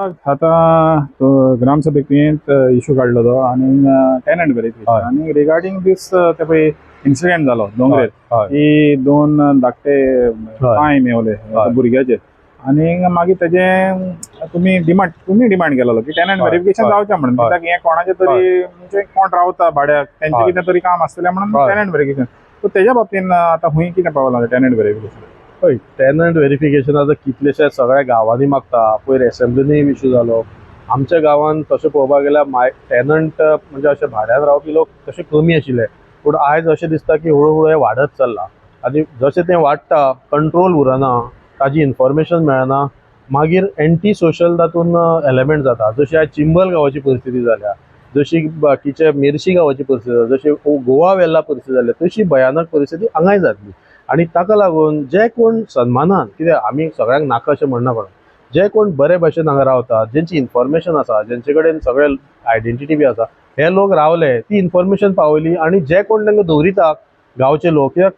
आता तो ग्रामसभेत इश्यू काढलो तो आणि टेनंट व्हेरिफिकेशन आणि रिगार्डिंग दिस ते पळय इन्सिडेंट जालो दोंगरेर की दोन धाकटे पांय मेवले भुरग्याचे आणि मागीर तेजे तुम्ही डिमांड केलेलो की टेनंट व्हेरिफिकेशन जावचें म्हणून कित्याक हें कोणाचें तरी म्हणजे कोण रावता भाड्याक तेंचें कितें तरी काम आसतलें म्हणून टेनंट व्हेरिफिकेशन सो तेज्या बाबतीन आतां खूंय कितें पावलां टेनंट व्हेरिफिकेशन हय टेनंट व्हेरिफिकेशन आतां कितलेशे सगळ्या गांवांनी मागता पयर एसेंब्लीनी इश्यू जालो आमच्या गांवांत तशें पळोवपाक गेल्यार टेनंट म्हणजे अशे भाड्यान रावपी लोक तशे कमी आशिल्ले पूण आयज अशें दिसता की हळू हळू हें वाडत चल्लां आनी जशें तें वाडटा कंट्रोल उरना ताजी इन्फॉर्मेशन मेळना मागीर एंटी सोशल तातूंत एलिमेंट जाता जशी आयज चिंबल गांवाची परिस्थिती जाल्या जशी बाकीचे मेर्शी गांवाची परिस्थिती जाल्या जशी गोवा वेल्ला परिस्थिती जाल्या तशी भयानक परिस्थिती हांगाय जातली आणि ताका लागून जे कोण सन्मानान कित्याक आमी सगळ्यांक नाका अशें म्हणना पण जे कोण बरे भशेन हांगा रावतात जेंची इन्फॉर्मेशन आसा जेंचे कडेन सगळे आयडेंटिटी बी आसा हे लोक रावले ती इन्फॉर्मेशन पावयली आणि जे कोण तांकां दवरिता गांवचे लोक कित्याक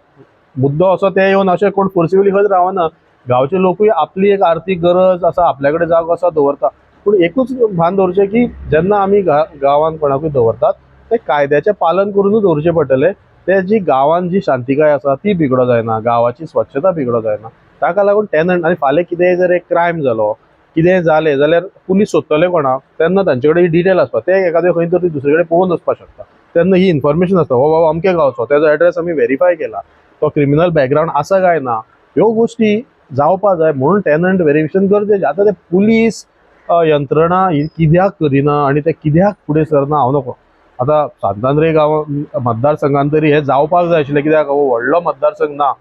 मुद्दो असो ते येवन अशें कोण फोर्सिबली खंयच रावना गांवचे लोकूय आपली एक आर्थीक गरज आसा आपल्या कडेन जागो आसा दवरता पूण एकूच भान दवरचें की जेन्ना आमी गांवांत कोणाकूय दवरतात ते कायद्याचें पालन करूनच दवरचें पडटलें ते जी गांवांत जी शांतिकाय आसा ती बिगडो जायना गांवाची स्वच्छता बिगडो जायना ताका लागून टेनंट आनी फाल्यां कितेंय जर एक क्रायम जालो कितेंय जालें जाल्यार पुलीस सोदतले कोणाक तेन्ना तांचे कडेन डिटेल आसता ते एखादे खंय तरी दुसरे कडेन पळोवन वचपाक शकता तेन्ना ही इन्फॉर्मेशन आसता हो बाबा अमके गांवचो तेजो एड्रेस आमी व्हेरीफाय केला तो क्रिमिनल बॅकग्रावंड आसा काय ना ह्यो गोश्टी जावपा जाय म्हणून टेनंट व्हेरिफिकेशन गरजेचें आतां ते पुलीस यंत्रणा ही कित्याक करिना आनी ते कित्याक फुडें सरना हांव नकळो आतां सांतांद्रे गांव मतदारसंघान तरी हे जावपाक जाय आशिल्लें कित्याक हो व्हडलो मतदारसंघ ना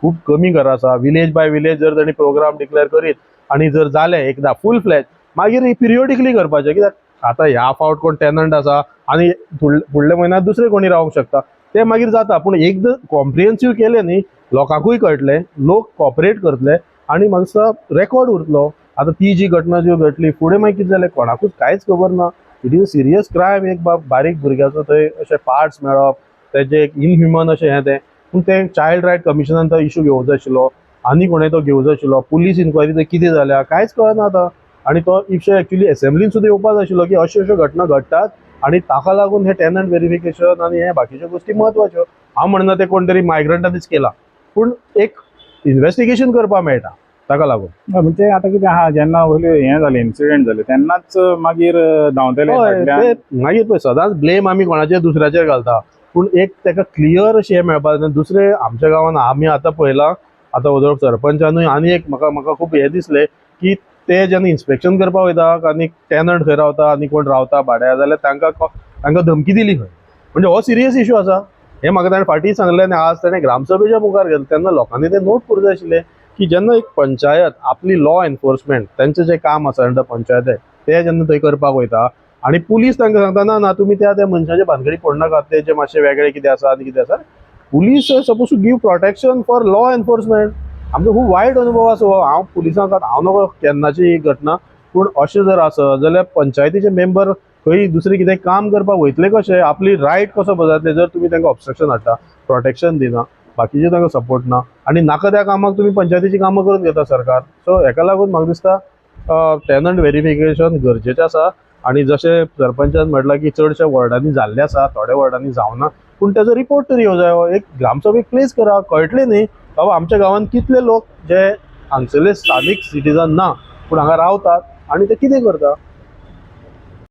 खूब कमी घरां आसा विलेज बाय विलेज जर तांणी प्रोग्राम डिक्लेअर करीत आनी जर जालें एकदां फूल फ्लॅज मागीर पिरियोडिकली करपाचें कित्याक आतां ह्या फावट कोण टेनंट आसा आनी फुडल्या म्हयन्यांत दुसरे कोणी रावंक शकता ते मागीर जाता पूण एकदां कॉम्प्रिहेन्सीव केलें न्ही लोकांकूय कळटलें लोक कॉपरेट करतले आनी मातसो रेकॉर्ड उरतलो आतां ती जी घटना ज्यो घडली फुडें मागीर कितें जालें कोणाकूच कांयच खबर ना it is a serious crime एक बारीक भुरग्याचो थंय अशें पार्ट्स मेळप तेजें एक इनह्युमन अशें हें तें पूण तें चायल्ड रायट कमिशनान तो इशू घेवंक जाय आशिल्लो आनी कोणें तो घेवंक जाय आशिल्लो पुलीस इन्क्वायरी थंय कितें जाल्या कांयच कळना आतां आनी तो इशू एक्चुली एसेंब्लीन सुद्दां येवपाक जाय आशिल्लो की अश्यो अश्यो घटना घडटात आनी ताका लागून हे टेनंट व्हेरिफिकेशन आनी हे बाकीच्यो गोश्टी म्हत्वाच्यो हांव म्हणना ते कोण तरी मायग्रंटांनीच केला पूण एक इन्व्हेस्टिगेशन करपाक मेळटा ताका लागून म्हणजे आता कितें आहा जेन्ना वयले हें जालें इन्सिडेंट जालें तेन्नाच मागीर धांवतले मागीर पळय सदांच ब्लेम आमी कोणाचेर दुसऱ्याचेर घालता पूण एक ताका क्लियर अशें हें मेळपाक जाय दुसरे आमच्या गांवांत आमी आतां पळयलां आतां वदळ सरपंचानूय आनी एक म्हाका खूब हें दिसलें की ते जेन्ना इन्स्पेक्शन करपाक वयता आनी टेनंट खंय रावता आनी कोण रावता भाड्या जाल्यार तांकां धमकी दिली खंय म्हणजे हो सिरियस इशू आसा हें म्हाका ताणें फाटीं सांगलें आनी आज ताणें ग्रामसभेच्या मुखार गेलें तेन्ना लोकांनी तें नोट करूंक जाय आशिल्लें की जेन्ना एक पंचायत आपली लॉ एनफोर्समेंट तेंचें जें काम आसा अंडर पंचायत ते जेन्ना थंय करपाक वयता आनी पुलीस तांकां सांगता ना ना तुमी त्या मनशाच्या भानगडी पडू नाकात ते जे मातशें वेगळें कितें आसा आनी कितें आसा police suppose to give protection for law enforcement आमचो खूब वायट अनुभव आसा हांव पुलिसांक हांव नकळो केन्नाची ही घटना पूण अशें जर आसत जाल्यार पंचायतीचे मेंबर खंय दुसरें कितें काम करपाक वयतले कशें आपली रायट कसो बजायतले जर तुमी तांकां ऑब्स्ट्रक्शन हाडटा प्रोटेक्शन दिना बाकीचे तांकां सपोर्ट ना आनी नाका त्या कामाक तुमी पंचायतीची कामां करून घेता सरकार सो हेका लागून म्हाका दिसता टेनंट व्हेरिफिकेशन गरजेचें आसा आनी जशें सरपंचान म्हटलां की चडशा वॉर्डांनी जाल्लें आसा थोड्या वॉर्डांनी जावना पूण तेजो रिपोर्ट तरी येवं जाय एक ग्रामसभेक प्लेस करा कळटलें न्ही बाबा आमच्या गांवांत कितले लोक जे हांगसरले स्थानीक सिटीजन ना पूण हांगा रावतात आनी ते कितें करता